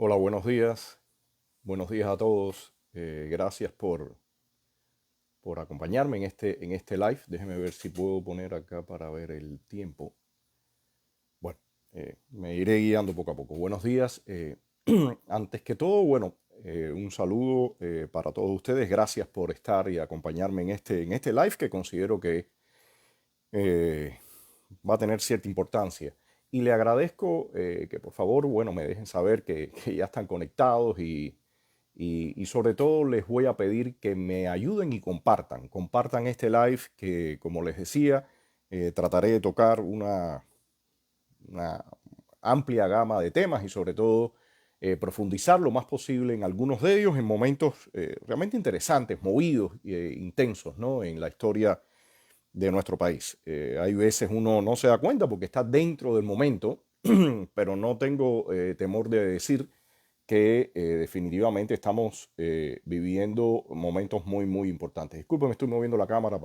Hola, buenos días. Buenos días a todos. Gracias por acompañarme en este live. Déjeme ver si puedo poner acá para ver el tiempo. Bueno, me iré guiando poco a poco. Buenos días. Antes que todo, bueno, un saludo para todos ustedes. Gracias por estar y acompañarme en este live que considero que eh, va a tener cierta importancia. Y le agradezco que por favor, bueno, me dejen saber que ya están conectados y sobre todo les voy a pedir que me ayuden y compartan este live que, como les decía, trataré de tocar una amplia gama de temas y sobre todo profundizar lo más posible en algunos de ellos en momentos realmente interesantes, movidos, intensos, ¿no? En la historia de nuestro país. Hay veces uno no se da cuenta porque está dentro del momento, pero no tengo temor de decir que definitivamente estamos viviendo momentos muy, muy importantes. Disculpen, me estoy moviendo la cámara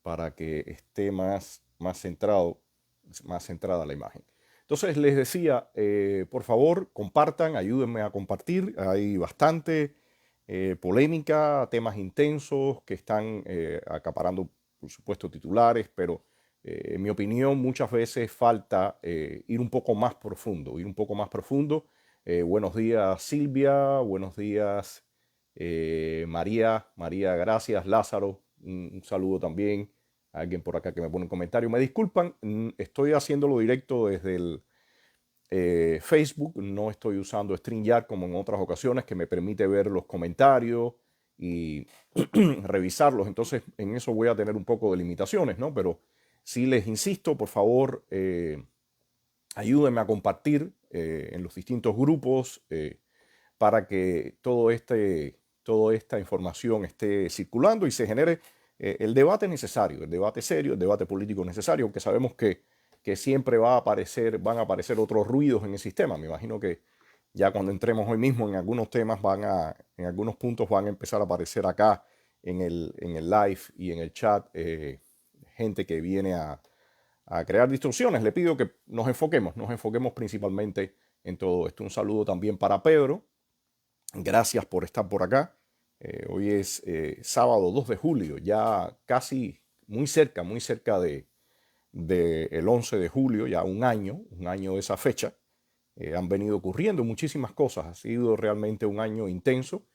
para que esté más centrada la imagen. Entonces les decía, por favor, compartan, ayúdenme a compartir. Hay bastante polémica, temas intensos que están acaparando, por supuesto, titulares, pero en mi opinión muchas veces falta ir un poco más profundo, ir un poco más profundo. Buenos días Silvia, buenos días María, gracias. Lázaro, un saludo también. Alguien por acá que me pone un comentario. Me disculpan, estoy haciéndolo directo desde el Facebook, no estoy usando StreamYard como en otras ocasiones que me permite ver los comentarios y revisarlos. Entonces en eso voy a tener un poco de limitaciones, ¿no? Pero sí les insisto, por favor, ayúdenme a compartir en los distintos grupos para que toda esta información esté circulando y se genere el debate necesario, el debate serio, el debate político necesario, aunque sabemos que siempre van a aparecer otros ruidos en el sistema. Me imagino que ya cuando entremos hoy mismo en algunos temas en algunos puntos van a empezar a aparecer acá en el live y en el chat gente que viene a crear distorsiones. Le pido que nos enfoquemos principalmente en todo esto. Un saludo también para Pedro. Gracias por estar por acá. Hoy es sábado 2 de julio, ya casi muy cerca de el 11 de julio, ya un año de esa fecha. Han venido ocurriendo muchísimas cosas, ha sido realmente un año intenso.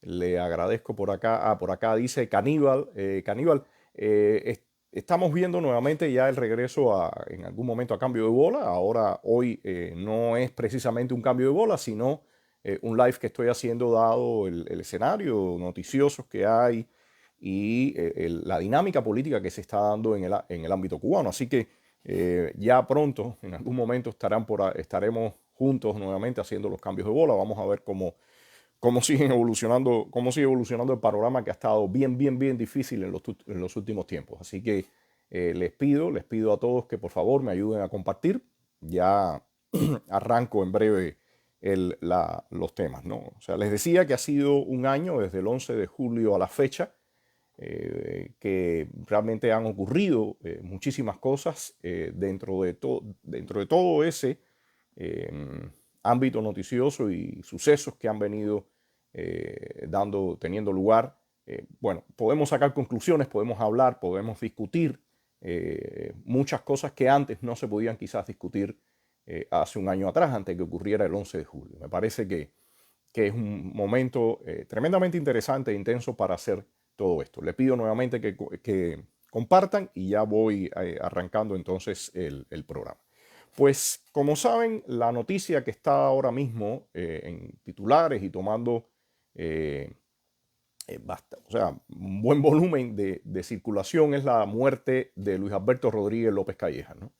Le agradezco por acá, por acá dice Caníbal, estamos viendo nuevamente ya el regreso en algún momento a cambio de bola. Ahora, hoy no es precisamente un cambio de bola, sino un live que estoy haciendo dado el escenario noticioso que hay y la dinámica política que se está dando en el ámbito cubano. Así que ya pronto, en algún momento, estaremos juntos nuevamente haciendo los cambios de bola. Vamos a ver cómo sigue evolucionando el panorama que ha estado bien difícil en los últimos tiempos. Así que les pido a todos que por favor me ayuden a compartir. Ya arranco en breve los temas, ¿no? O sea, les decía que ha sido un año desde el 11 de julio a la fecha, que realmente han ocurrido muchísimas cosas dentro de todo ese eh, ámbito noticioso y sucesos que han venido teniendo lugar. Bueno, podemos sacar conclusiones, podemos hablar, podemos discutir muchas cosas que antes no se podían quizás discutir hace un año atrás, antes que ocurriera el 11 de julio. Me parece que es un momento tremendamente interesante e intenso para hacer todo esto. Le pido nuevamente que compartan y ya voy arrancando entonces el programa. Pues como saben, la noticia que está ahora mismo en titulares y tomando eh, o sea, un buen volumen de circulación es la muerte de Luis Alberto Rodríguez López Calleja, ¿no?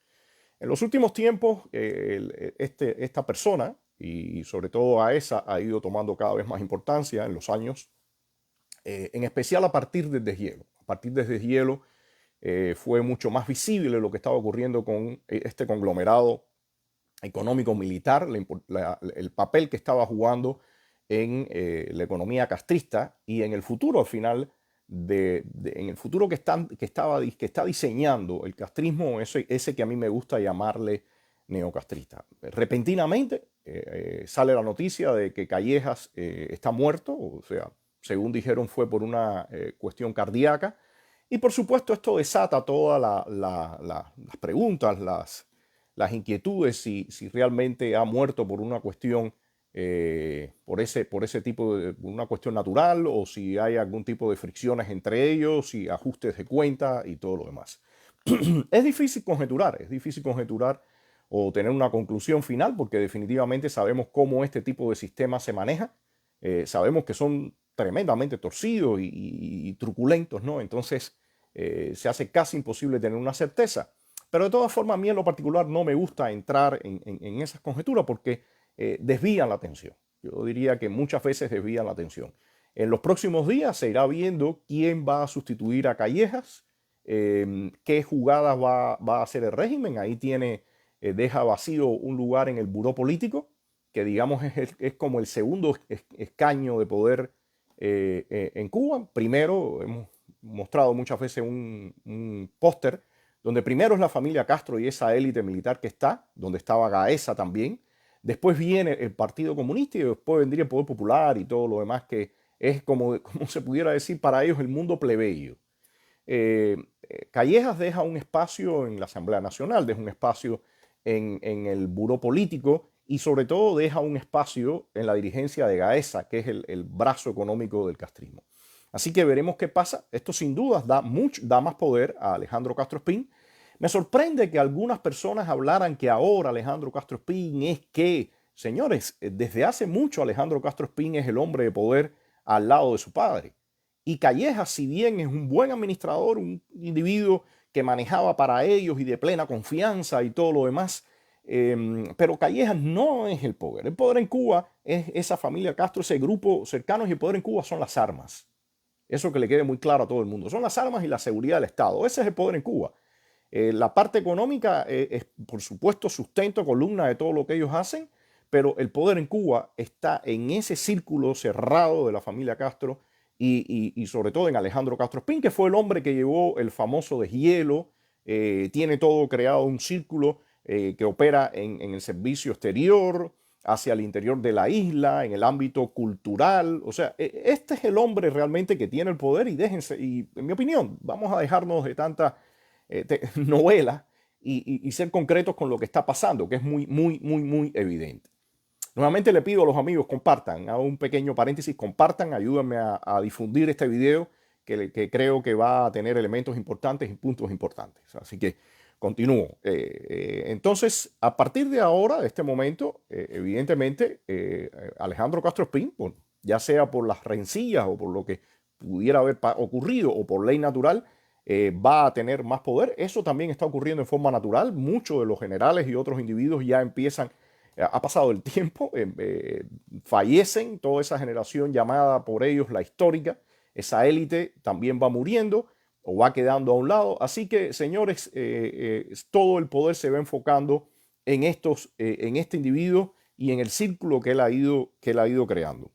En los últimos tiempos, esta persona, y sobre todo a esa, ha ido tomando cada vez más importancia en los años, en especial a partir del deshielo. A partir del deshielo fue mucho más visible lo que estaba ocurriendo con este conglomerado económico militar, el papel que estaba jugando en la economía castrista y en el futuro al final, en el futuro que está diseñando el castrismo, ese que a mí me gusta llamarle neocastrista. Repentinamente sale la noticia de que Callejas está muerto, o sea, según dijeron fue por una cuestión cardíaca. Y por supuesto esto desata todas las preguntas, las inquietudes, si realmente ha muerto por una cuestión, por ese tipo de una cuestión natural, o si hay algún tipo de fricciones entre ellos, y ajustes de cuenta y todo lo demás. Es difícil conjeturar o tener una conclusión final, porque definitivamente sabemos cómo este tipo de sistemas se maneja. Sabemos que son tremendamente torcidos y truculentos, ¿no? Entonces se hace casi imposible tener una certeza. Pero de todas formas, a mí en lo particular no me gusta entrar en esas conjeturas, porque desvían la atención. Yo diría que muchas veces desvían la atención. En los próximos días se irá viendo quién va a sustituir a Callejas, qué jugadas va a hacer el régimen. Ahí deja vacío un lugar en el buró político, que digamos es como el segundo escaño de poder en Cuba. Primero, hemos mostrado muchas veces un póster donde primero es la familia Castro y esa élite militar que está, donde estaba Gaesa también. Después viene el Partido Comunista y después vendría el Poder Popular y todo lo demás, que es como se pudiera decir para ellos el mundo plebeyo. Callejas deja un espacio en la Asamblea Nacional, deja un espacio en el buró político, y sobre todo deja un espacio en la dirigencia de Gaesa, que es el brazo económico del castrismo. Así que veremos qué pasa. Esto sin dudas da más poder a Alejandro Castro Espín. Me sorprende que algunas personas hablaran que ahora Alejandro Castro Espín es que, señores, desde hace mucho Alejandro Castro Espín es el hombre de poder al lado de su padre. Y Callejas, si bien es un buen administrador, un individuo que manejaba para ellos y de plena confianza y todo lo demás, pero Callejas no es el poder. El poder en Cuba es esa familia Castro, ese grupo cercano, y el poder en Cuba son las armas. Eso que le quede muy claro a todo el mundo. Son las armas y la seguridad del Estado. Ese es el poder en Cuba. La parte económica es, por supuesto, sustento, columna de todo lo que ellos hacen, pero el poder en Cuba está en ese círculo cerrado de la familia Castro, y sobre todo en Alejandro Castro Espín, que fue el hombre que llevó el famoso deshielo. Tiene todo creado un círculo que opera en el servicio exterior, hacia el interior de la isla, en el ámbito cultural. O sea, este es el hombre realmente que tiene el poder, y déjense, y en mi opinión, vamos a dejarnos de tanta novela y ser concretos con lo que está pasando, que es muy, muy, muy, muy evidente. Nuevamente le pido a los amigos, compartan, hago un pequeño paréntesis, compartan, ayúdenme a difundir este video, que creo que va a tener elementos importantes y puntos importantes. Así que continúo. Entonces, a partir de ahora, de este momento, evidentemente, Alejandro Castro Espín, ya sea por las rencillas o por lo que pudiera haber ocurrido o por ley natural, va a tener más poder. Eso también está ocurriendo en forma natural. Muchos de los generales y otros individuos ya empiezan, ha pasado el tiempo, fallecen, toda esa generación llamada por ellos la histórica, esa élite también va muriendo o va quedando a un lado. Así que, señores, todo el poder se va enfocando en este individuo y en el círculo que él ha ido creando.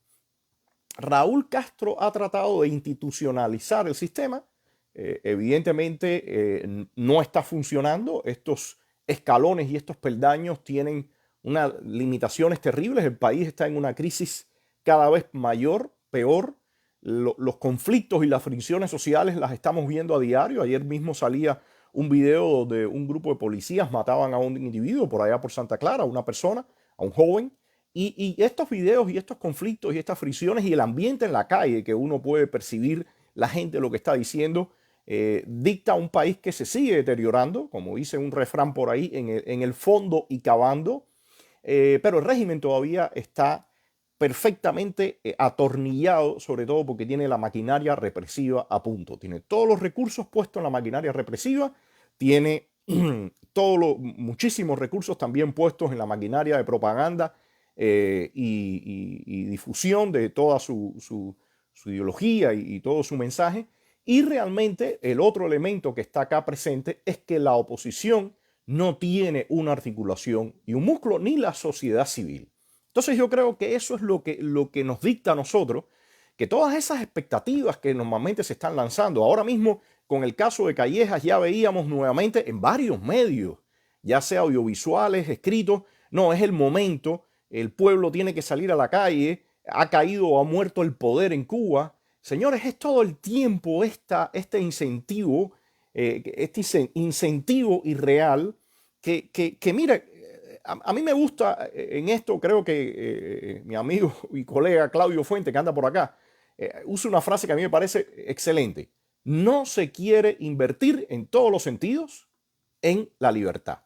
Raúl Castro ha tratado de institucionalizar el sistema. Evidentemente no está funcionando. Estos escalones y estos peldaños tienen unas limitaciones terribles. El país está en una crisis cada vez mayor, peor. Los conflictos y las fricciones sociales las estamos viendo a diario. Ayer mismo salía un video de un grupo de policías mataban a un individuo por allá por Santa Clara, a una persona, a un joven. Y estos videos y estos conflictos y estas fricciones y el ambiente en la calle que uno puede percibir, la gente lo que está diciendo, dicta un país que se sigue deteriorando, como dice un refrán por ahí, en el fondo y cavando. Pero el régimen todavía está perfectamente atornillado, sobre todo porque tiene la maquinaria represiva a punto. Tiene todos los recursos puestos en la maquinaria represiva, tiene muchísimos recursos también puestos en la maquinaria de propaganda y difusión de toda su ideología y todo su mensaje. Y realmente el otro elemento que está acá presente es que la oposición no tiene una articulación y un músculo, ni la sociedad civil. Entonces yo creo que eso es lo que nos dicta a nosotros, que todas esas expectativas que normalmente se están lanzando, ahora mismo con el caso de Callejas ya veíamos nuevamente en varios medios, ya sea audiovisuales, escritos, no, es el momento el pueblo tiene que salir a la calle, ha caído o ha muerto el poder en Cuba. Señores, es todo el tiempo este incentivo irreal que mira, a mí me gusta en esto, creo que mi amigo y colega Claudio Fuente, que anda por acá, usa una frase que a mí me parece excelente. No se quiere invertir en todos los sentidos en la libertad.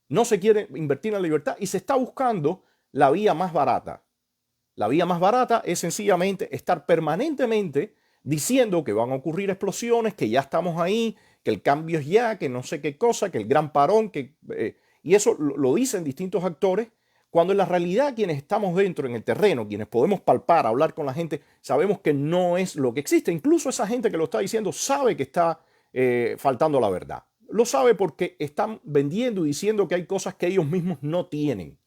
No se quiere invertir en la libertad y se está buscando la vía más barata. La vía más barata es sencillamente estar permanentemente diciendo que van a ocurrir explosiones, que ya estamos ahí, que el cambio es ya, que no sé qué cosa, que el gran parón, y eso lo dicen distintos actores, cuando en la realidad quienes estamos dentro en el terreno, quienes podemos palpar, hablar con la gente, sabemos que no es lo que existe. Incluso esa gente que lo está diciendo sabe que está faltando la verdad. Lo sabe porque están vendiendo y diciendo que hay cosas que ellos mismos no tienen.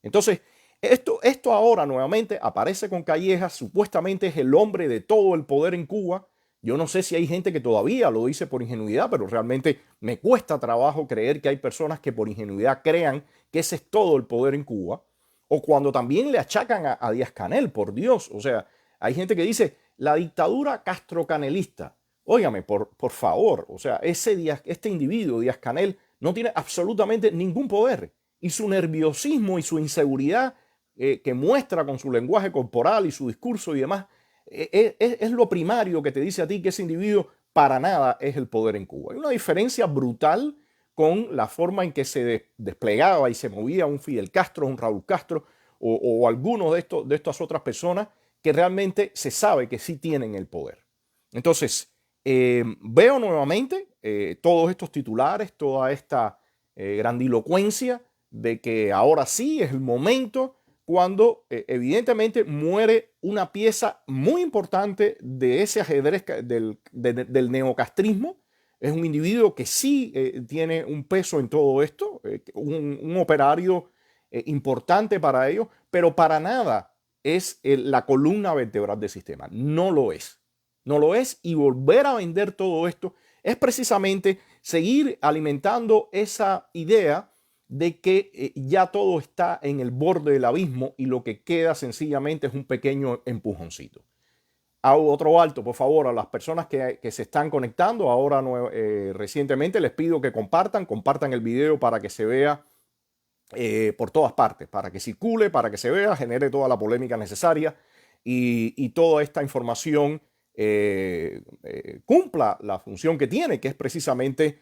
Entonces, esto ahora nuevamente aparece con Callejas, supuestamente es el hombre de todo el poder en Cuba. Yo no sé si hay gente que todavía lo dice por ingenuidad, pero realmente me cuesta trabajo creer que hay personas que por ingenuidad crean que ese es todo el poder en Cuba. O cuando también le achacan a Díaz-Canel, por Dios. O sea, hay gente que dice la dictadura castrocanelista. Óigame, por favor, o sea, este individuo, Díaz-Canel, no tiene absolutamente ningún poder. Y su nerviosismo y su inseguridad que muestra con su lenguaje corporal y su discurso y demás, es lo primario que te dice a ti que ese individuo para nada es el poder en Cuba. Hay una diferencia brutal con la forma en que se desplegaba y se movía un Fidel Castro, un Raúl Castro o alguno de estas otras personas que realmente se sabe que sí tienen el poder. Entonces, veo nuevamente todos estos titulares, toda esta grandilocuencia de que ahora sí es el momento cuando evidentemente muere una pieza muy importante de ese ajedrez del neocastrismo. Es un individuo que sí tiene un peso en todo esto, un operario importante para ellos, pero para nada es la columna vertebral del sistema. No lo es. No lo es, y volver a vender todo esto es precisamente seguir alimentando esa idea de que ya todo está en el borde del abismo y lo que queda sencillamente es un pequeño empujoncito. Hago otro alto, por favor, a las personas que se están conectando ahora recientemente, les pido que compartan el video para que se vea por todas partes, para que circule, para que se vea, genere toda la polémica necesaria y toda esta información cumpla la función que tiene, que es precisamente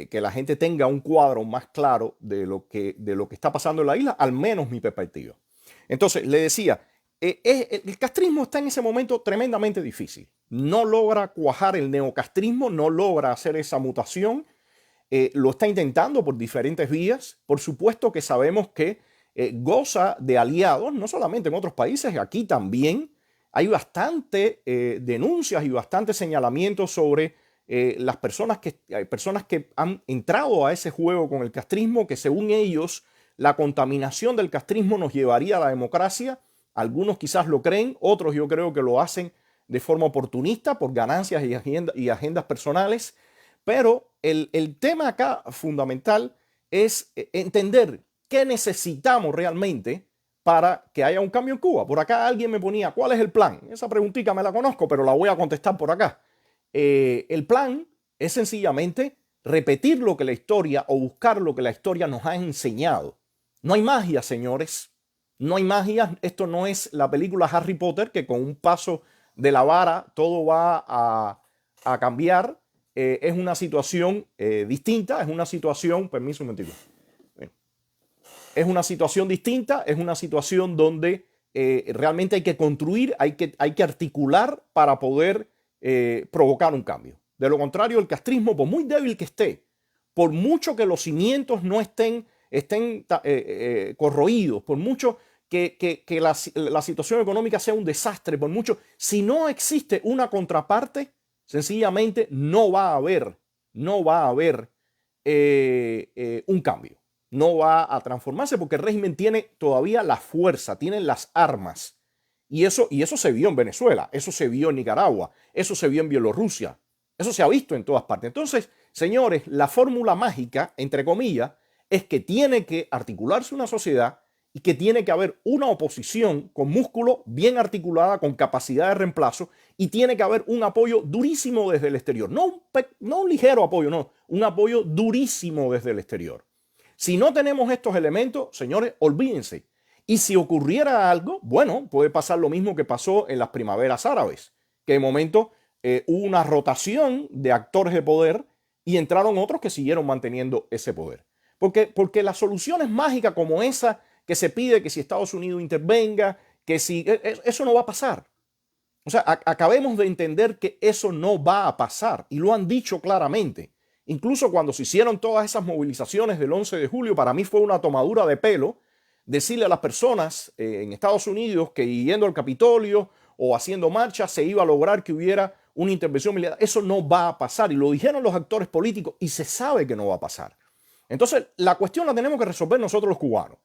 que la gente tenga un cuadro más claro de lo que está pasando en la isla, al menos mi perspectiva. Entonces, le decía, el castrismo está en ese momento tremendamente difícil. No logra cuajar el neocastrismo, no logra hacer esa mutación. Lo está intentando por diferentes vías. Por supuesto que sabemos que goza de aliados, no solamente en otros países, aquí también. Hay bastante denuncias y bastante señalamientos sobre las personas que han entrado a ese juego con el castrismo, que según ellos la contaminación del castrismo nos llevaría a la democracia. Algunos quizás lo creen, otros yo creo que lo hacen de forma oportunista por ganancias y agendas personales. Pero el tema acá fundamental es entender qué necesitamos realmente para que haya un cambio en Cuba. Por acá alguien me ponía, ¿cuál es el plan? Esa preguntita me la conozco, pero la voy a contestar por acá. El plan es sencillamente repetir lo que la historia o buscar lo que la historia nos ha enseñado. No hay magia, señores. No hay magia. Esto no es la película Harry Potter, que con un paso de la vara todo va a cambiar. Es una situación distinta, es una situación, permiso un momentito. Es una situación distinta, es una situación donde realmente hay que construir, hay que articular para poder provocar un cambio. De lo contrario, el castrismo, por muy débil que esté, por mucho que los cimientos no estén corroídos, por mucho que la situación económica sea un desastre, por mucho, si no existe una contraparte, sencillamente no va a haber un cambio. No va a transformarse porque el régimen tiene todavía la fuerza, tiene las armas. Y eso se vio en Venezuela, eso se vio en Nicaragua, eso se vio en Bielorrusia, eso se ha visto en todas partes. Entonces, señores, la fórmula mágica, entre comillas, es que tiene que articularse una sociedad y que tiene que haber una oposición con músculo bien articulada, con capacidad de reemplazo, y tiene que haber un apoyo durísimo desde el exterior. No un ligero apoyo, no, un apoyo durísimo desde el exterior. Si no tenemos estos elementos, señores, olvídense. Y si ocurriera algo, bueno, puede pasar lo mismo que pasó en las primaveras árabes, que de momento hubo una rotación de actores de poder y entraron otros que siguieron manteniendo ese poder. Porque las soluciones mágicas como esa que se pide, que si Estados Unidos intervenga, que si eso no va a pasar. O sea, acabemos de entender que eso no va a pasar y lo han dicho claramente. Incluso cuando se hicieron todas esas movilizaciones del 11 de julio, para mí fue una tomadura de pelo decirle a las personas en Estados Unidos que yendo al Capitolio o haciendo marchas se iba a lograr que hubiera una intervención militar. Eso no va a pasar y lo dijeron los actores políticos y se sabe que no va a pasar. Entonces, la cuestión la tenemos que resolver nosotros los cubanos.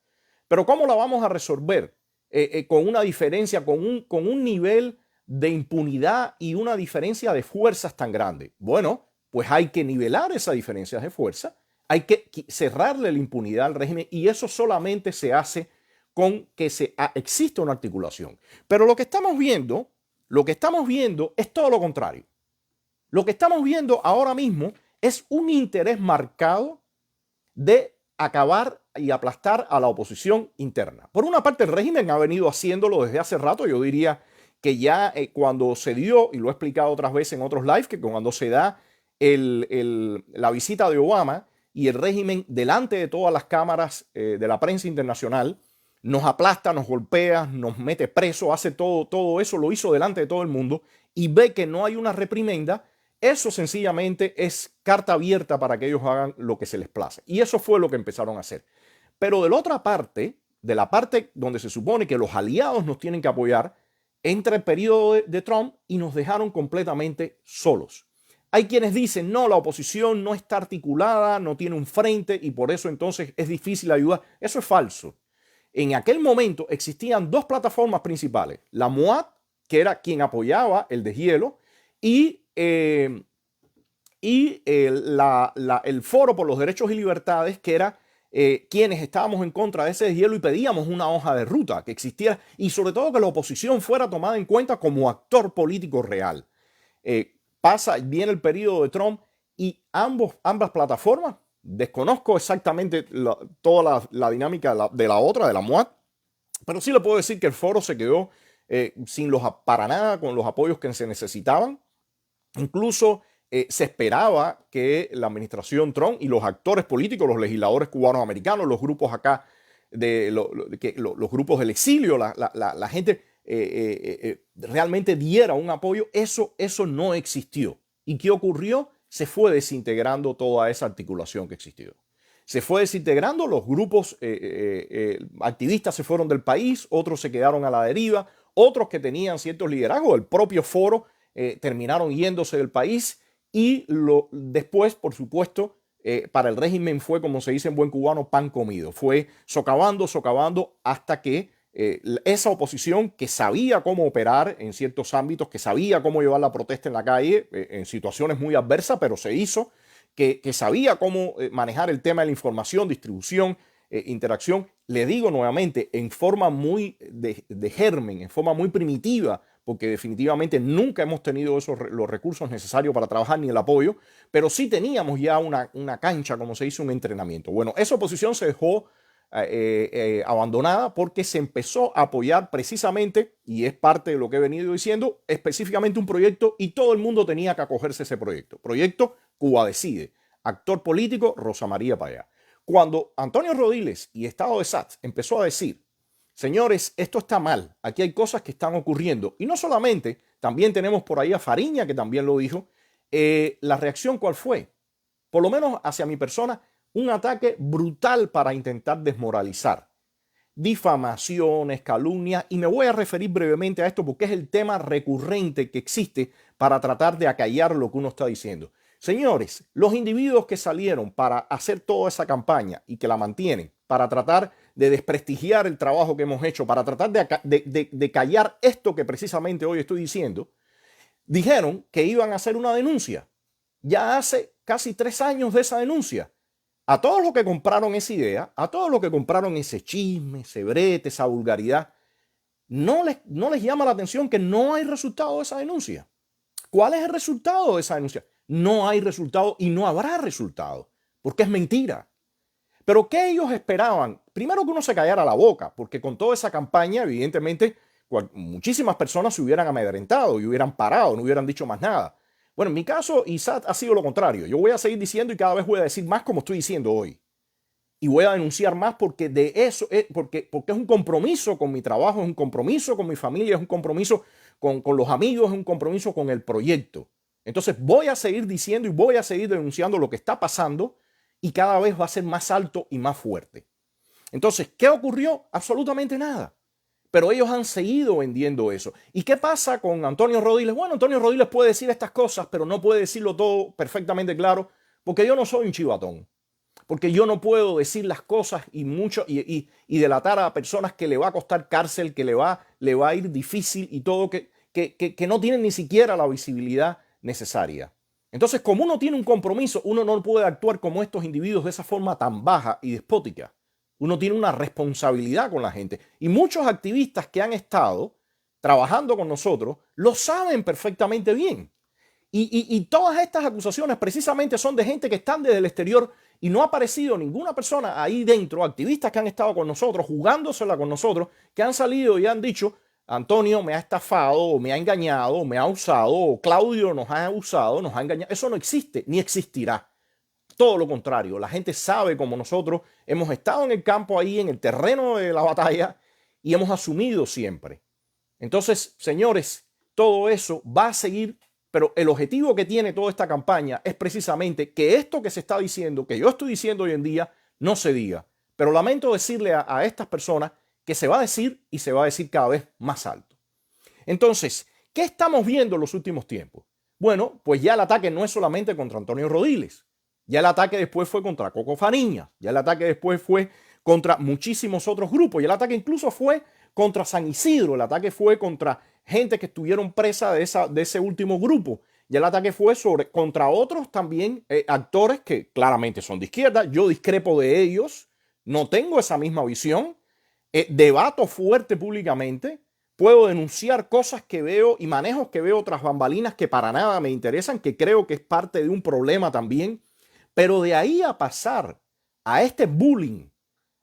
Pero ¿cómo la vamos a resolver? Con una diferencia, con un nivel de impunidad y una diferencia de fuerzas tan grande. Bueno, pues hay que nivelar esa diferencia de fuerza, hay que cerrarle la impunidad al régimen y eso solamente se hace con que exista una articulación. Pero lo que estamos viendo es todo lo contrario. Lo que estamos viendo ahora mismo es un interés marcado de acabar y aplastar a la oposición interna. Por una parte, el régimen ha venido haciéndolo desde hace rato. Yo diría que ya cuando se dio, y lo he explicado otras veces en otros lives, que cuando se da la visita de Obama y el régimen delante de todas las cámaras de la prensa internacional, nos aplasta, nos golpea, nos mete preso, hace todo eso, lo hizo delante de todo el mundo y ve que no hay una reprimenda. Eso sencillamente es carta abierta para que ellos hagan lo que se les place. Y eso fue lo que empezaron a hacer. Pero de la otra parte, de la parte donde se supone que los aliados nos tienen que apoyar, entra el periodo de Trump y nos dejaron completamente solos. Hay quienes dicen, no, la oposición no está articulada, no tiene un frente y por eso entonces es difícil ayudar. Eso es falso. En aquel momento existían dos plataformas principales. La MOAD, que era quien apoyaba el deshielo, y el Foro por los Derechos y Libertades, que era quienes estábamos en contra de ese deshielo y pedíamos una hoja de ruta que existiera y sobre todo que la oposición fuera tomada en cuenta como actor político real. Viene el periodo de Trump y ambas plataformas, desconozco exactamente toda la dinámica de la otra, de la MOAD, pero sí le puedo decir que el foro se quedó para nada con los apoyos que se necesitaban. Incluso se esperaba que la administración Trump y los actores políticos, los legisladores cubanos americanos, los grupos acá, los grupos del exilio, la gente realmente diera un apoyo. Eso no existió. ¿Y qué ocurrió? Se fue desintegrando toda esa articulación que existió. Se fue desintegrando, los grupos activistas se fueron del país, otros se quedaron a la deriva, otros que tenían ciertos liderazgos, el propio foro, terminaron yéndose del país y después, por supuesto, para el régimen fue, como se dice en buen cubano, pan comido. Fue socavando hasta que esa oposición que sabía cómo operar en ciertos ámbitos, que sabía cómo llevar la protesta en la calle en situaciones muy adversas, pero se hizo, que sabía cómo manejar el tema de la información, distribución, interacción, le digo nuevamente, en forma muy de germen, en forma muy primitiva, porque definitivamente nunca hemos tenido los recursos necesarios para trabajar ni el apoyo, pero sí teníamos ya una cancha, como se dice, un entrenamiento. Bueno, esa oposición se dejó abandonada porque se empezó a apoyar precisamente, y es parte de lo que he venido diciendo, específicamente un proyecto y todo el mundo tenía que acogerse a ese proyecto. Proyecto Cuba Decide, actor político Rosa María Payá. Cuando Antonio Rodiles y Estado de Sats empezó a decir, señores, esto está mal, aquí hay cosas que están ocurriendo, y no solamente, también tenemos por ahí a Fariña, que también lo dijo, la reacción ¿cuál fue? Por lo menos hacia mi persona, un ataque brutal para intentar desmoralizar. Difamaciones, calumnias, y me voy a referir brevemente a esto porque es el tema recurrente que existe para tratar de acallar lo que uno está diciendo. Señores, los individuos que salieron para hacer toda esa campaña y que la mantienen, para tratar de desprestigiar el trabajo que hemos hecho, para tratar de callar esto que precisamente hoy estoy diciendo, dijeron que iban a hacer una denuncia. Ya hace casi 3 años de esa denuncia. A todos los que compraron esa idea, a todos los que compraron ese chisme, ese brete, esa vulgaridad, no les llama la atención que no hay resultado de esa denuncia. ¿Cuál es el resultado de esa denuncia? No hay resultado y no habrá resultado, porque es mentira. Pero ¿qué ellos esperaban? Primero que uno se callara la boca, porque con toda esa campaña, evidentemente, muchísimas personas se hubieran amedrentado y hubieran parado, no hubieran dicho más nada. Bueno, en mi caso, ISAT ha sido lo contrario. Yo voy a seguir diciendo y cada vez voy a decir más como estoy diciendo hoy. Y voy a denunciar más porque de eso porque es un compromiso con mi trabajo, es un compromiso con mi familia, es un compromiso con los amigos, es un compromiso con el proyecto. Entonces voy a seguir diciendo y voy a seguir denunciando lo que está pasando y cada vez va a ser más alto y más fuerte. Entonces, ¿qué ocurrió? Absolutamente nada. Pero ellos han seguido vendiendo eso. ¿Y qué pasa con Antonio Rodiles? Bueno, Antonio Rodiles puede decir estas cosas, pero no puede decirlo todo perfectamente claro, porque yo no soy un chivatón. Porque yo no puedo decir las cosas y delatar a personas que le va a costar cárcel, que le va a ir difícil y todo, que no tienen ni siquiera la visibilidad necesaria. Entonces, como uno tiene un compromiso, uno no puede actuar como estos individuos de esa forma tan baja y despótica. Uno tiene una responsabilidad con la gente. Y muchos activistas que han estado trabajando con nosotros lo saben perfectamente bien. Y todas estas acusaciones precisamente son de gente que están desde el exterior y no ha aparecido ninguna persona ahí dentro, activistas que han estado con nosotros, jugándosela con nosotros, que han salido y han dicho, Antonio me ha estafado, o me ha engañado, o me ha usado, o Claudio nos ha usado, nos ha engañado. Eso no existe, ni existirá. Todo lo contrario, la gente sabe como nosotros hemos estado en el campo ahí, en el terreno de la batalla y hemos asumido siempre. Entonces, señores, todo eso va a seguir, pero el objetivo que tiene toda esta campaña es precisamente que esto que se está diciendo, que yo estoy diciendo hoy en día, no se diga. Pero lamento decirle a estas personas que se va a decir y se va a decir cada vez más alto. Entonces, ¿qué estamos viendo en los últimos tiempos? Bueno, pues ya el ataque no es solamente contra Antonio Rodiles. Ya el ataque después fue contra Coco Fariña. Ya el ataque después fue contra muchísimos otros grupos. Y el ataque incluso fue contra San Isidro. El ataque fue contra gente que estuvieron presa de ese último grupo. Y el ataque fue contra otros también actores que claramente son de izquierda. Yo discrepo de ellos. No tengo esa misma visión. Debato fuerte públicamente. Puedo denunciar cosas que veo y manejos que veo tras bambalinas que para nada me interesan, que creo que es parte de un problema también. Pero de ahí a pasar a este bullying,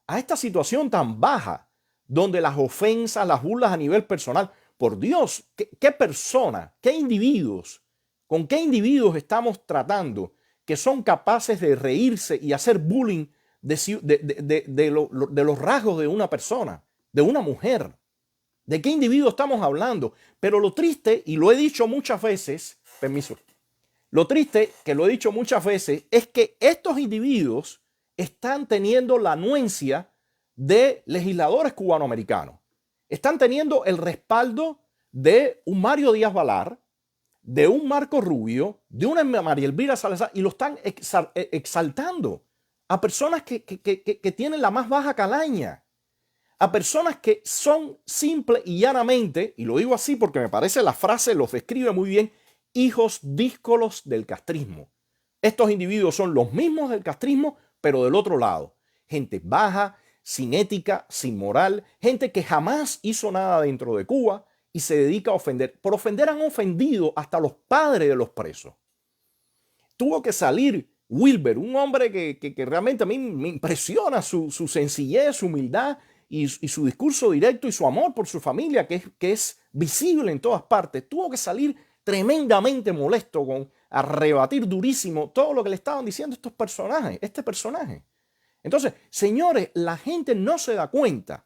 a esta situación tan baja, donde las ofensas, las burlas a nivel personal, por Dios, ¿qué persona, qué individuos, con qué individuos estamos tratando que son capaces de reírse y hacer bullying de los rasgos de una persona, de una mujer? ¿De qué individuo estamos hablando? Pero lo triste, y lo he dicho muchas veces, permiso, lo triste, que lo he dicho muchas veces, es que estos individuos están teniendo la anuencia de legisladores cubanoamericanos. Están teniendo el respaldo de un Mario Díaz Balar, de un Marco Rubio, de una María Elvira Salazar, y lo están exaltando a personas que tienen la más baja calaña, a personas que son simple y llanamente, y lo digo así porque me parece la frase los describe muy bien, hijos díscolos del castrismo. Estos individuos son los mismos del castrismo, pero del otro lado. Gente baja, sin ética, sin moral, gente que jamás hizo nada dentro de Cuba y se dedica a ofender. Por ofender han ofendido hasta los padres de los presos. Tuvo que salir Wilber, un hombre que realmente a mí me impresiona su sencillez, su humildad y su discurso directo y su amor por su familia, que es visible en todas partes. Tuvo que salir tremendamente molesto a rebatir durísimo todo lo que le estaban diciendo este personaje. Entonces, señores, la gente no se da cuenta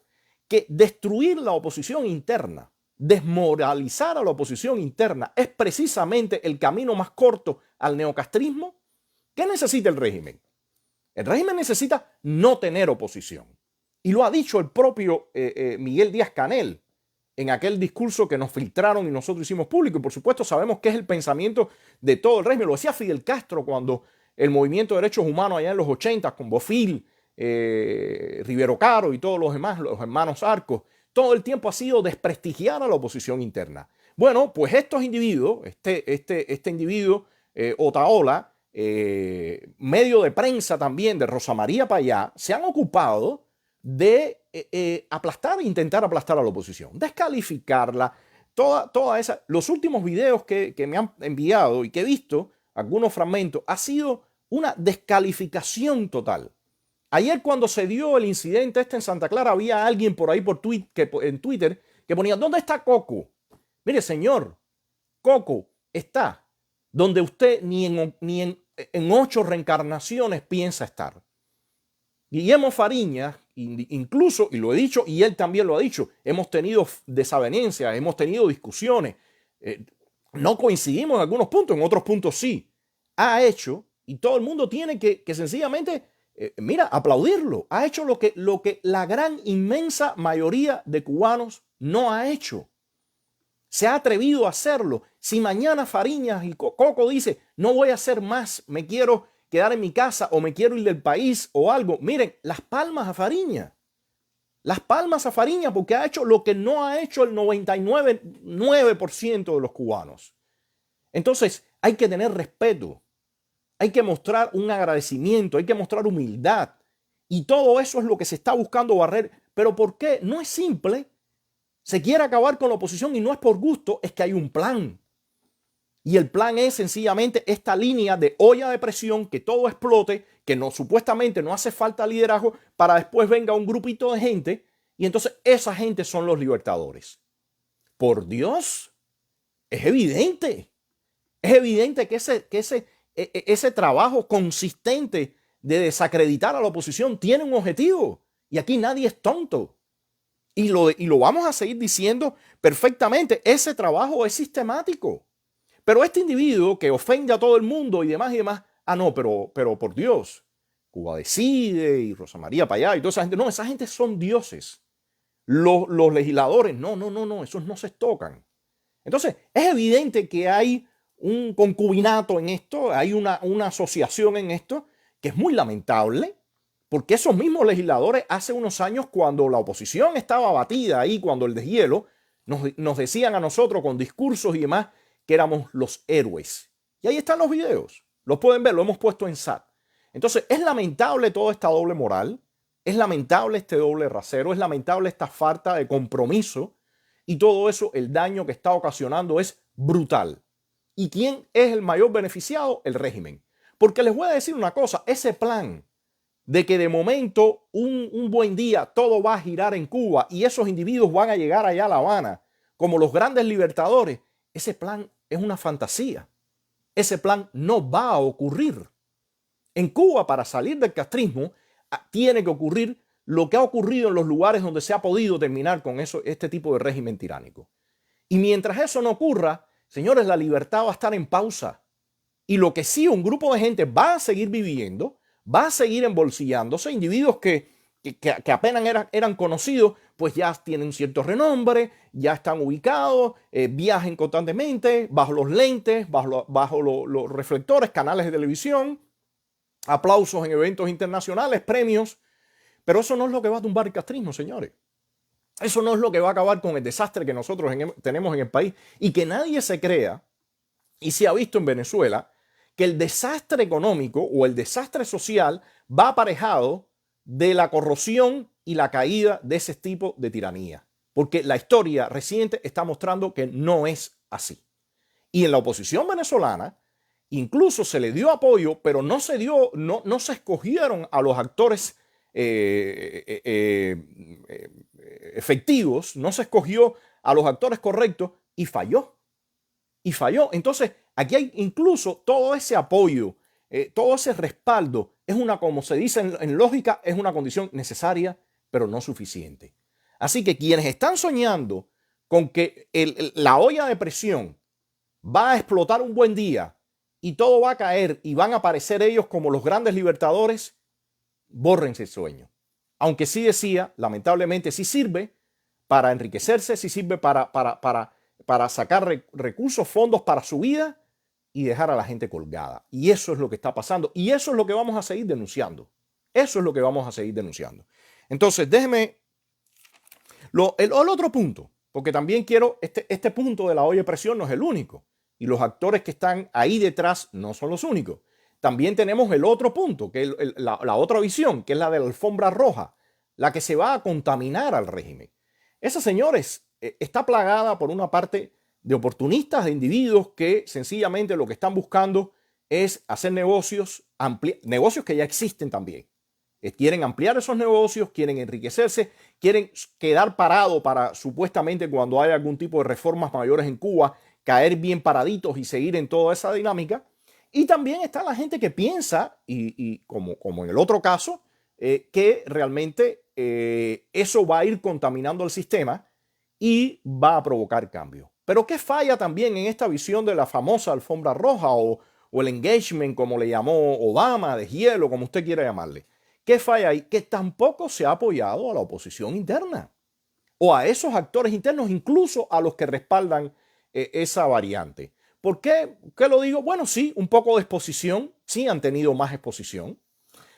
que destruir la oposición interna, desmoralizar a la oposición interna es precisamente el camino más corto al neocastrismo. ¿Qué necesita el régimen? El régimen necesita no tener oposición. Y lo ha dicho el propio Miguel Díaz-Canel en aquel discurso que nos filtraron y nosotros hicimos público. Y por supuesto sabemos que es el pensamiento de todo el régimen. Lo decía Fidel Castro cuando el movimiento de derechos humanos allá en los 80 con Bofill, Rivero Caro y todos los demás, los hermanos Arcos, todo el tiempo ha sido desprestigiar a la oposición interna. Bueno, pues estos individuos, este individuo, Otaola, medio de prensa también de Rosa María Payá se han ocupado de intentar aplastar a la oposición, descalificarla, toda esa. Los últimos videos que me han enviado y que he visto, algunos fragmentos, ha sido una descalificación total. Ayer cuando se dio el incidente en Santa Clara, había alguien por ahí en Twitter que ponía, ¿dónde está Coco? Mire, señor, Coco está donde usted ni en 8 reencarnaciones piensa estar. Guillermo Fariñas, incluso, y lo he dicho, y él también lo ha dicho, hemos tenido desavenencias, hemos tenido discusiones, no coincidimos en algunos puntos, en otros puntos sí. Ha hecho, y todo el mundo tiene que sencillamente, aplaudirlo. Ha hecho lo que la gran, inmensa mayoría de cubanos no ha hecho. Se ha atrevido a hacerlo. Si mañana Fariñas y Coco dice, no voy a hacer más, me quiero quedar en mi casa o me quiero ir del país o algo, miren, las palmas a Fariñas. Las palmas a Fariñas porque ha hecho lo que no ha hecho el 99% de los cubanos. Entonces hay que tener respeto, hay que mostrar un agradecimiento, hay que mostrar humildad. Y todo eso es lo que se está buscando barrer. ¿Pero por qué? No es simple. Se quiere acabar con la oposición y no es por gusto, es que hay un plan. Y el plan es sencillamente esta línea de olla de presión, que todo explote, que supuestamente no hace falta liderazgo, para después venga un grupito de gente y entonces esa gente son los libertadores. Por Dios, es evidente que ese trabajo consistente de desacreditar a la oposición tiene un objetivo y aquí nadie es tonto. Y lo vamos a seguir diciendo perfectamente. Ese trabajo es sistemático. Pero este individuo que ofende a todo el mundo y demás, pero por Dios, Cuba Decide y Rosa María Payá y toda esa gente, no, esa gente son dioses. Los legisladores, no, esos no se tocan. Entonces, es evidente que hay un concubinato en esto, hay una asociación en esto, que es muy lamentable, porque esos mismos legisladores hace unos años, cuando la oposición estaba abatida ahí, cuando el deshielo, nos decían a nosotros con discursos y demás que éramos los héroes. Y ahí están los videos, los pueden ver, lo hemos puesto en SAT. Entonces, es lamentable toda esta doble moral, es lamentable este doble rasero, es lamentable esta falta de compromiso y todo eso, el daño que está ocasionando es brutal. ¿Y quién es el mayor beneficiado? El régimen. Porque les voy a decir una cosa, ese plan de que de momento un buen día todo va a girar en Cuba y esos individuos van a llegar allá a La Habana como los grandes libertadores, ese plan es una fantasía. Ese plan no va a ocurrir. En Cuba, para salir del castrismo, tiene que ocurrir lo que ha ocurrido en los lugares donde se ha podido terminar con este tipo de régimen tiránico. Y mientras eso no ocurra, señores, la libertad va a estar en pausa. Y lo que sí, un grupo de gente va a seguir viviendo, va a seguir embolsillándose, individuos que apenas eran conocidos, pues ya tienen cierto renombre, ya están ubicados, viajan constantemente, bajo los lentes, bajo los reflectores, canales de televisión, aplausos en eventos internacionales, premios. Pero eso no es lo que va a tumbar el castrismo, señores. Eso no es lo que va a acabar con el desastre que nosotros tenemos en el país y que nadie se crea, y se ha visto en Venezuela, que el desastre económico o el desastre social va aparejado de la corrosión y la caída de ese tipo de tiranía. Porque la historia reciente está mostrando que no es así. Y en la oposición venezolana incluso se le dio apoyo, pero no se escogieron a los actores efectivos, no se escogió a los actores correctos y falló. Y falló. Entonces, aquí hay incluso todo ese apoyo, todo ese respaldo, como se dice en lógica, es una condición necesaria, pero no suficiente. Así que quienes están soñando con que la olla de presión va a explotar un buen día y todo va a caer y van a aparecer ellos como los grandes libertadores, bórrense el sueño. Aunque sí decía, lamentablemente sí sirve para enriquecerse, sí sirve para sacar recursos, fondos para su vida y dejar a la gente colgada. Y eso es lo que está pasando. Y eso es lo que vamos a seguir denunciando. Eso es lo que vamos a seguir denunciando. Entonces, déjeme el otro punto, porque también quiero, este punto de la olla de presión no es el único. Y los actores que están ahí detrás no son los únicos. también tenemos el otro punto, que es la otra visión, que es la de la alfombra roja, la que se va a contaminar al régimen. Esa, señores, está plagada por una parte de oportunistas, de individuos que sencillamente lo que están buscando es hacer negocios, negocios que ya existen también. Quieren ampliar esos negocios, quieren enriquecerse, quieren quedar parado para supuestamente cuando haya algún tipo de reformas mayores en Cuba, caer bien paraditos y seguir en toda esa dinámica. Y también está la gente que piensa, y como en el otro caso, que realmente eso va a ir contaminando el sistema y va a provocar cambios. Pero ¿qué falla también en esta visión de la famosa alfombra roja o el engagement, como le llamó Obama, de hielo, como usted quiera llamarle? ¿Qué falla ahí? Que tampoco se ha apoyado a la oposición interna o a esos actores internos, incluso a los que respaldan esa variante. ¿Por qué? ¿Qué lo digo? Bueno, sí, un poco de exposición, sí han tenido más exposición.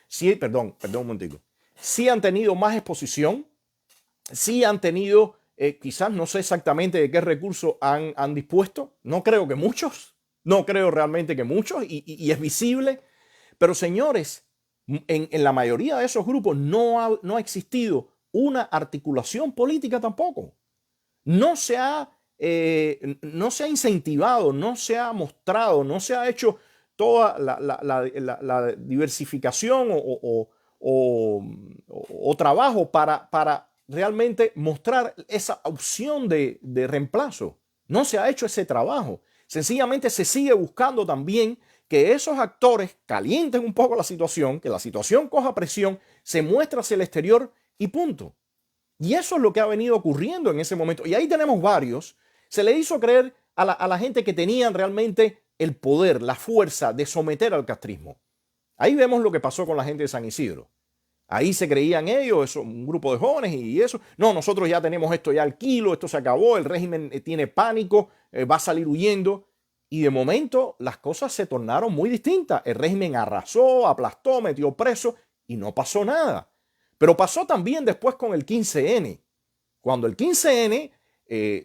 Sí, perdón un momentico. Sí han tenido más exposición, sí han tenido, quizás no sé exactamente de qué recursos han dispuesto, no creo que muchos, no creo realmente que muchos, y es visible, pero señores, en la mayoría de esos grupos no ha existido una articulación política tampoco. No se ha incentivado, no se ha mostrado, no se ha hecho toda la diversificación o trabajo para realmente mostrar esa opción de reemplazo. No se ha hecho ese trabajo. Sencillamente se sigue buscando también que esos actores calienten un poco la situación, que la situación coja presión, se muestre hacia el exterior y punto. Y eso es lo que ha venido ocurriendo en ese momento. Y ahí tenemos varios. Se le hizo creer a la gente que tenían realmente el poder, la fuerza de someter al castrismo. Ahí vemos lo que pasó con la gente de San Isidro. Ahí se creían ellos, eso, un grupo de jóvenes y eso. No, nosotros ya tenemos esto ya al kilo, esto se acabó, el régimen tiene pánico, va a salir huyendo. Y de momento las cosas se tornaron muy distintas. El régimen arrasó, aplastó, metió preso y no pasó nada. Pero pasó también después con el 15N. Cuando el 15N,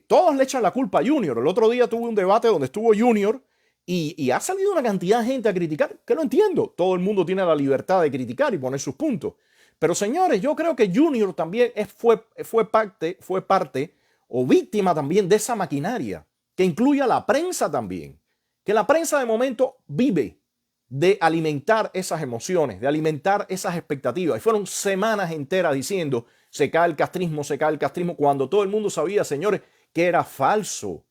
todos le echan la culpa a Junior. El otro día tuve un debate donde estuvo Junior y ha salido una cantidad de gente a criticar, que lo entiendo. Todo el mundo tiene la libertad de criticar y poner sus puntos. Pero señores, yo creo que Junior también fue parte o víctima también de esa maquinaria, que incluye a la prensa también. Que la prensa de momento vive de alimentar esas emociones, de alimentar esas expectativas. Y fueron semanas enteras diciendo, se cae el castrismo, cuando todo el mundo sabía, señores, que era falso.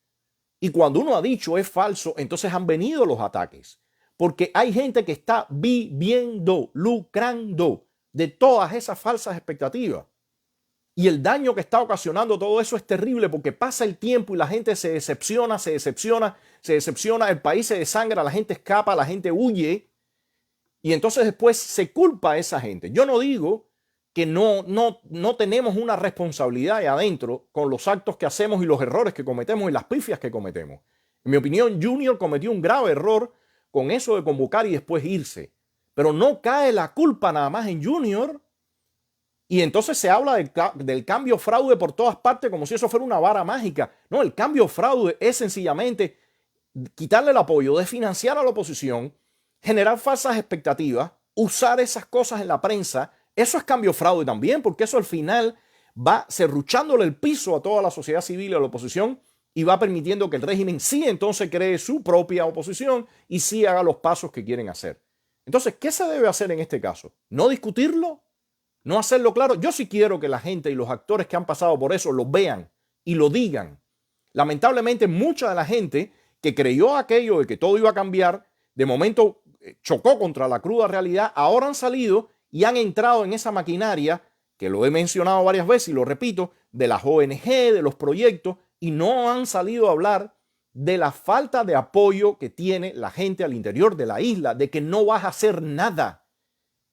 Y cuando uno ha dicho es falso, entonces han venido los ataques. Porque hay gente que está viviendo, lucrando de todas esas falsas expectativas. Y el daño que está ocasionando todo eso es terrible porque pasa el tiempo y la gente se decepciona, el país se desangra, la gente escapa, la gente huye y entonces después se culpa a esa gente. Yo no digo que no tenemos una responsabilidad ahí adentro con los actos que hacemos y los errores que cometemos y las pifias que cometemos. En mi opinión, Junior cometió un grave error con eso de convocar y después irse. Pero no cae la culpa nada más en Junior. Y entonces se habla del cambio fraude por todas partes como si eso fuera una vara mágica. No, el cambio fraude es sencillamente quitarle el apoyo, desfinanciar a la oposición, generar falsas expectativas, usar esas cosas en la prensa. Eso es cambio fraude también, porque eso al final va serruchándole el piso a toda la sociedad civil y a la oposición y va permitiendo que el régimen sí entonces cree su propia oposición y sí haga los pasos que quieren hacer. Entonces, ¿qué se debe hacer en este caso? ¿No discutirlo? ¿No hacerlo claro? Yo sí quiero que la gente y los actores que han pasado por eso lo vean y lo digan. Lamentablemente, mucha de la gente que creyó aquello de que todo iba a cambiar, de momento chocó contra la cruda realidad, ahora han salido y han entrado en esa maquinaria, que lo he mencionado varias veces y lo repito, de las ONG, de los proyectos, y no han salido a hablar de la falta de apoyo que tiene la gente al interior de la isla, de que no vas a hacer nada.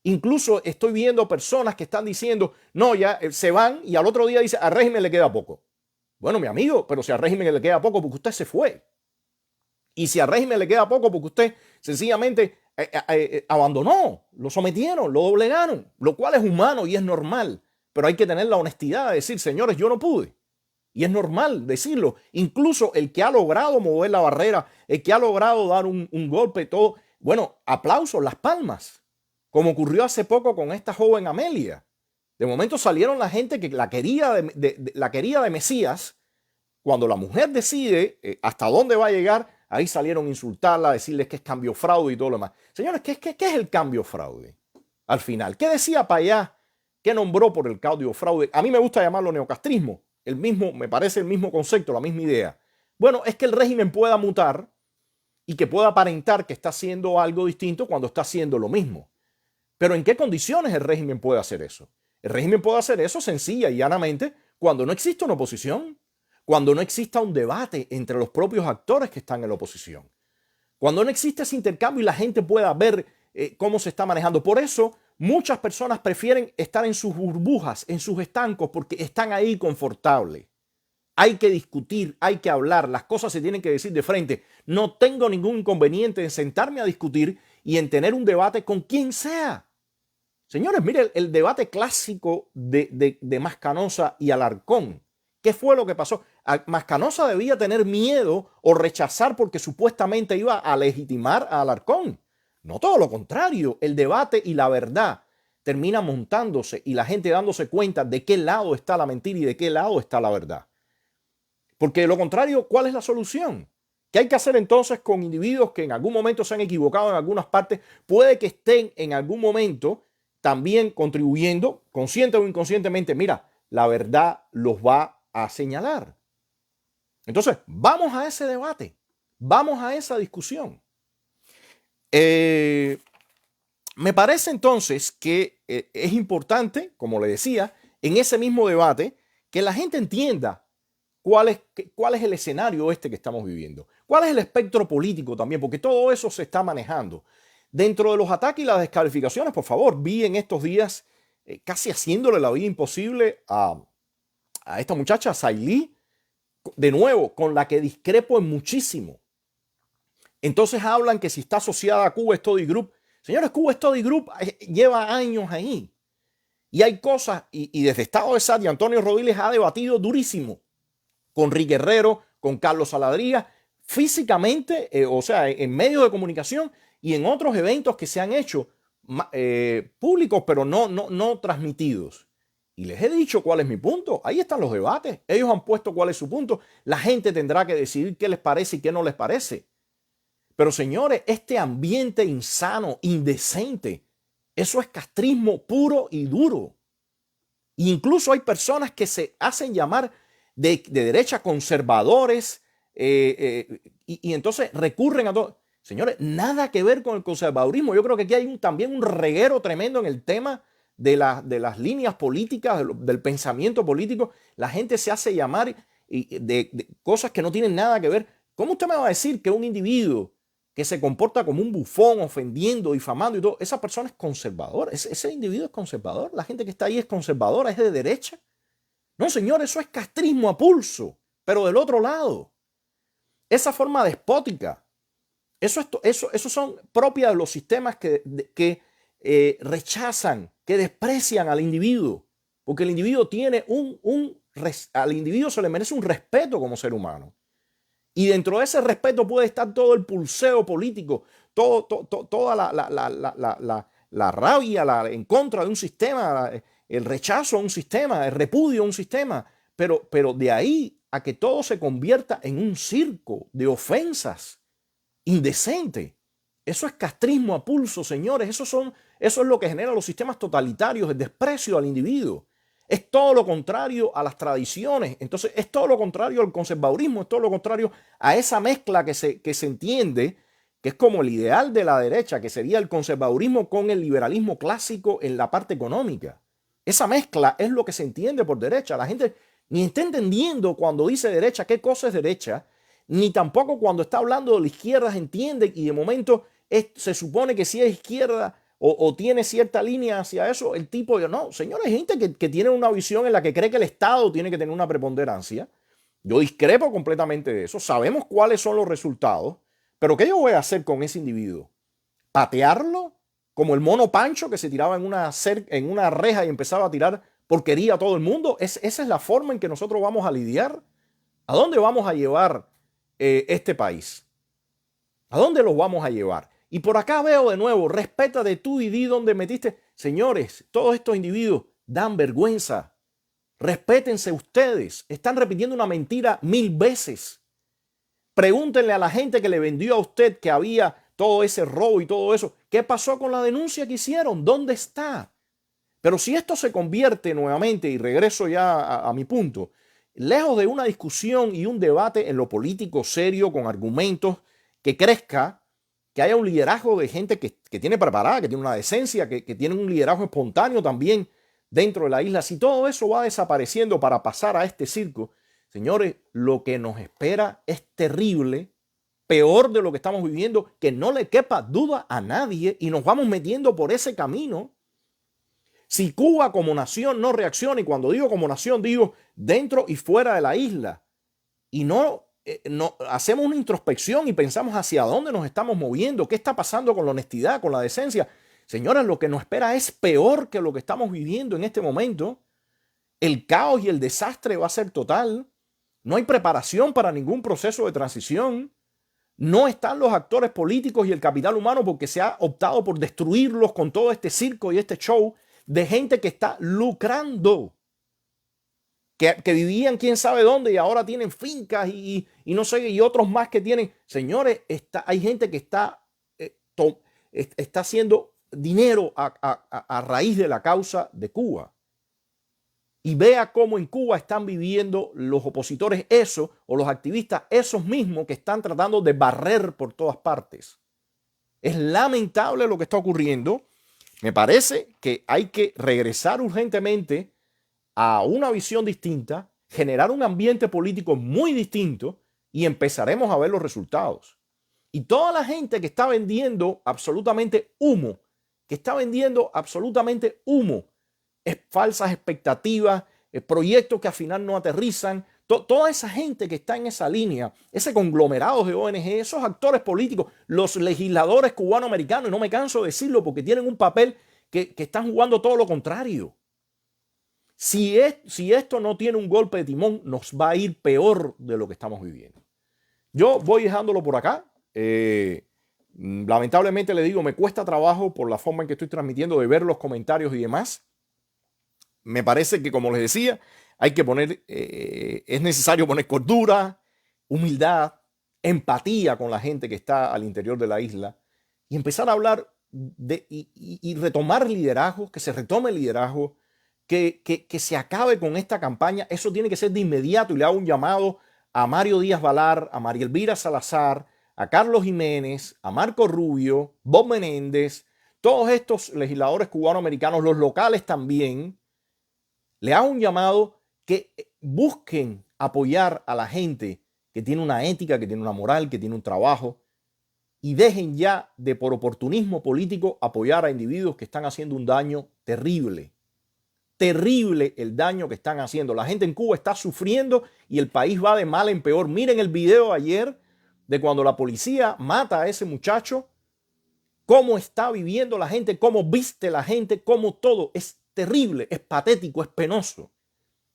Incluso estoy viendo personas que están diciendo, no, ya se van y al otro día dice, al régimen le queda poco. Bueno, mi amigo, pero si al régimen le queda poco porque usted se fue. Y si al régimen le queda poco porque usted sencillamente abandonó, lo sometieron, lo doblegaron, lo cual es humano y es normal. Pero hay que tener la honestidad de decir, señores, yo no pude. Y es normal decirlo. Incluso el que ha logrado mover la barrera, el que ha logrado dar un golpe, todo, Bueno, aplausos, las palmas, como ocurrió hace poco con esta joven Amelia. De momento salieron la gente que la quería de Mesías. Cuando la mujer decide hasta dónde va a llegar, ahí salieron a insultarla, a decirles que es cambio fraude y todo lo demás. Señores, ¿qué es el cambio fraude? Al final, ¿qué decía para allá? ¿Qué nombró por el cambio fraude? A mí me gusta llamarlo neocastrismo. El mismo, me parece el mismo concepto, la misma idea. Bueno, es que el régimen pueda mutar y que pueda aparentar que está haciendo algo distinto cuando está haciendo lo mismo. Pero ¿en qué condiciones el régimen puede hacer eso? El régimen puede hacer eso sencilla y llanamente cuando no existe una oposición, cuando no exista un debate entre los propios actores que están en la oposición, cuando no existe ese intercambio y la gente pueda ver cómo se está manejando. Por eso muchas personas prefieren estar en sus burbujas, en sus estancos, porque están ahí confortables. Hay que discutir, hay que hablar, las cosas se tienen que decir de frente. No tengo ningún inconveniente en sentarme a discutir y en tener un debate con quien sea. Señores, mire el debate clásico de Mascanosa y Alarcón. ¿Qué fue lo que pasó? Mascanosa debía tener miedo o rechazar porque supuestamente iba a legitimar a Alarcón. No, todo lo contrario. El debate y la verdad termina montándose y la gente dándose cuenta de qué lado está la mentira y de qué lado está la verdad. Porque de lo contrario, ¿cuál es la solución? ¿Qué hay que hacer entonces con individuos que en algún momento se han equivocado en algunas partes? Puede que estén en algún momento también contribuyendo, consciente o inconscientemente. Mira, la verdad los va a señalar. Entonces, vamos a ese debate, vamos a esa discusión. Me parece entonces que es importante, como le decía, en ese mismo debate, que la gente entienda cuál es el escenario que estamos viviendo, cuál es el espectro político también, porque todo eso se está manejando. Dentro de los ataques y las descalificaciones, por favor, vi en estos días casi haciéndole la vida imposible a esta muchacha, a Sailí, de nuevo, con la que discrepo en muchísimo. Entonces hablan que si está asociada a Cuba Study Group. Señores, Cuba Study Group lleva años ahí. Y hay cosas, y desde Estado de Sati, Antonio Rodiles ha debatido durísimo con Rick Guerrero, con Carlos Saladría, físicamente, o sea, en medios de comunicación y en otros eventos que se han hecho públicos, pero no transmitidos. Y les he dicho cuál es mi punto. Ahí están los debates. Ellos han puesto cuál es su punto. La gente tendrá que decidir qué les parece y qué no les parece. Pero señores, este ambiente insano, indecente, eso es castrismo puro y duro. E incluso hay personas que se hacen llamar de derecha conservadores y entonces recurren a todo. Señores, nada que ver con el conservadurismo. Yo creo que aquí hay también un reguero tremendo en el tema de las líneas políticas, del pensamiento político. La gente se hace llamar de cosas que no tienen nada que ver. ¿Cómo usted me va a decir que un individuo que se comporta como un bufón, ofendiendo, difamando y todo, esa persona es conservadora? Ese individuo es conservador. La gente que está ahí es conservadora, es de derecha. No, señor, eso es castrismo a pulso, pero del otro lado. Esa forma despótica, eso son propias de los sistemas que rechazan, que desprecian al individuo, porque el individuo tiene al individuo se le merece un respeto como ser humano. Y dentro de ese respeto puede estar todo el pulseo político, toda la rabia en contra de un sistema, el rechazo a un sistema, el repudio a un sistema, pero de ahí a que todo se convierta en un circo de ofensas indecente. Eso es castrismo a pulso, señores. Eso es lo que genera los sistemas totalitarios, el desprecio al individuo. Es todo lo contrario a las tradiciones. Entonces, es todo lo contrario al conservadurismo, es todo lo contrario a esa mezcla que se entiende, que es como el ideal de la derecha, que sería el conservadurismo con el liberalismo clásico en la parte económica. Esa mezcla es lo que se entiende por derecha. La gente ni está entendiendo cuando dice derecha qué cosa es derecha, ni tampoco cuando está hablando de la izquierda se entiende y de momento se supone que si es izquierda o tiene cierta línea hacia eso, el tipo de... No, señores, hay gente que tiene una visión en la que cree que el Estado tiene que tener una preponderancia. Yo discrepo completamente de eso. Sabemos cuáles son los resultados, pero ¿qué yo voy a hacer con ese individuo? ¿Patearlo? Como el mono Pancho que se tiraba en una reja y empezaba a tirar porquería a todo el mundo. Esa es la forma en que nosotros vamos a lidiar. ¿A dónde vamos a llevar este país? ¿A dónde los vamos a llevar? Y por acá veo de nuevo, respétate tú y di dónde metiste. Señores, todos estos individuos dan vergüenza. Respétense ustedes. Están repitiendo una mentira 1000 veces. Pregúntenle a la gente que le vendió a usted que había todo ese robo y todo eso. ¿Qué pasó con la denuncia que hicieron? ¿Dónde está? Pero si esto se convierte nuevamente, y regreso ya a mi punto, lejos de una discusión y un debate en lo político serio, con argumentos, que crezca, que haya un liderazgo de gente que tiene preparada, que tiene una decencia, que tiene un liderazgo espontáneo también dentro de la isla. Si todo eso va desapareciendo para pasar a este circo, señores, lo que nos espera es terrible, peor de lo que estamos viviendo, que no le quepa duda a nadie, y nos vamos metiendo por ese camino. Si Cuba como nación no reacciona, y cuando digo como nación digo dentro y fuera de la isla, y no hacemos una introspección y pensamos hacia dónde nos estamos moviendo, qué está pasando con la honestidad, con la decencia, señores, lo que nos espera es peor que lo que estamos viviendo en este momento. El caos y el desastre va a ser total. No hay preparación para ningún proceso de transición. No están los actores políticos y el capital humano, porque se ha optado por destruirlos con todo este circo y este show de gente que está lucrando, que vivían quién sabe dónde y ahora tienen fincas y no sé, y otros más que tienen. Señores, hay gente que está haciendo dinero a raíz de la causa de Cuba. Y vea cómo en Cuba están viviendo los opositores eso, o los activistas esos mismos que están tratando de barrer por todas partes. Es lamentable lo que está ocurriendo. Me parece que hay que regresar urgentemente a una visión distinta, generar un ambiente político muy distinto, y empezaremos a ver los resultados. Y toda la gente que está vendiendo absolutamente humo, es falsas expectativas, proyectos que al final no aterrizan. Toda esa gente que está en esa línea, ese conglomerado de ONG, esos actores políticos, los legisladores cubanoamericanos, y no me canso de decirlo porque tienen un papel que están jugando todo lo contrario. Si esto no tiene un golpe de timón, nos va a ir peor de lo que estamos viviendo. Yo voy dejándolo por acá. Lamentablemente le digo, me cuesta trabajo por la forma en que estoy transmitiendo, de ver los comentarios y demás. Me parece que, como les decía, hay que poner, es necesario poner cordura, humildad, empatía con la gente que está al interior de la isla, y empezar a hablar y retomar liderazgo, que se retome el liderazgo, que se acabe con esta campaña. Eso tiene que ser de inmediato, y le hago un llamado a Mario Díaz Balar, a María Elvira Salazar, a Carlos Jiménez, a Marco Rubio, Bob Menéndez, todos estos legisladores cubanoamericanos, los locales también. Le hago un llamado que busquen apoyar a la gente que tiene una ética, que tiene una moral, que tiene un trabajo, y dejen ya de, por oportunismo político, apoyar a individuos que están haciendo un daño terrible. Terrible el daño que están haciendo. La gente en Cuba está sufriendo y el país va de mal en peor. Miren el video ayer de cuando la policía mata a ese muchacho, cómo está viviendo la gente, cómo viste la gente, cómo todo es terrible, es patético, es penoso.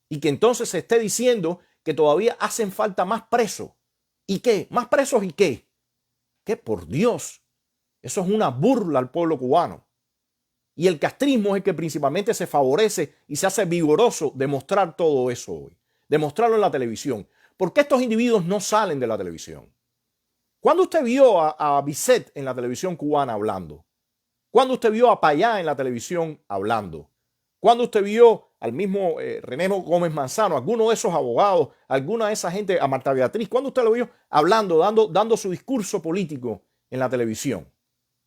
Y que entonces se esté diciendo que todavía hacen falta más presos. ¿Y qué? ¿Más presos y qué? ¿Qué? Por Dios. Eso es una burla al pueblo cubano. Y el castrismo es el que principalmente se favorece y se hace vigoroso de mostrar todo eso hoy. De mostrarlo en la televisión. ¿Por qué estos individuos no salen de la televisión? ¿Cuándo usted vio a Bisset en la televisión cubana hablando? ¿Cuándo usted vio a Payá en la televisión hablando? ¿Cuándo usted vio al mismo René Gómez Manzano, alguno de esos abogados, alguna de esa gente, a Marta Beatriz? ¿Cuándo usted lo vio hablando, dando su discurso político en la televisión?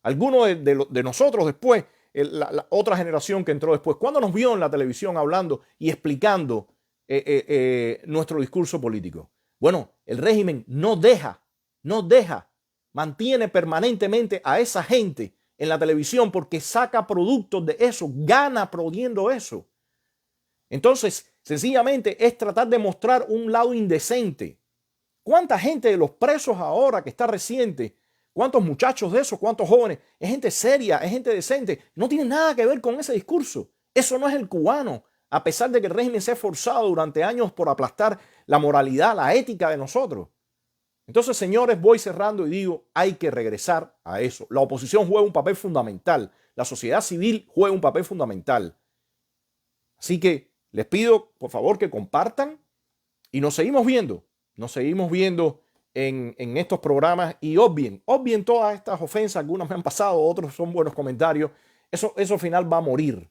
Alguno de nosotros después, la otra generación que entró después, ¿cuándo nos vio en la televisión hablando y explicando nuestro discurso político? Bueno, el régimen no deja, mantiene permanentemente a esa gente en la televisión porque saca productos de eso, gana produciendo eso. Entonces, sencillamente es tratar de mostrar un lado indecente. ¿Cuánta gente de los presos ahora que está reciente? ¿Cuántos muchachos de esos? ¿Cuántos jóvenes? Es gente seria, es gente decente. No tiene nada que ver con ese discurso. Eso no es el cubano. A pesar de que el régimen se ha esforzado durante años por aplastar la moralidad, la ética de nosotros. Entonces, señores, voy cerrando y digo, hay que regresar a eso. La oposición juega un papel fundamental. La sociedad civil juega un papel fundamental. Así que les pido, por favor, que compartan y nos seguimos viendo. Nos seguimos viendo en estos programas y obvien todas estas ofensas. Algunas me han pasado, otros son buenos comentarios. Eso al final va a morir.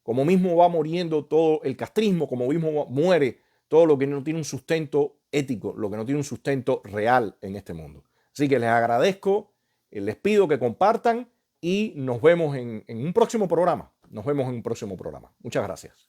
Como mismo va muriendo todo el castrismo, como mismo muere todo lo que no tiene un sustento ético, lo que no tiene un sustento real en este mundo. Así que les agradezco, les pido que compartan y nos vemos en un próximo programa. Nos vemos en un próximo programa. Muchas gracias.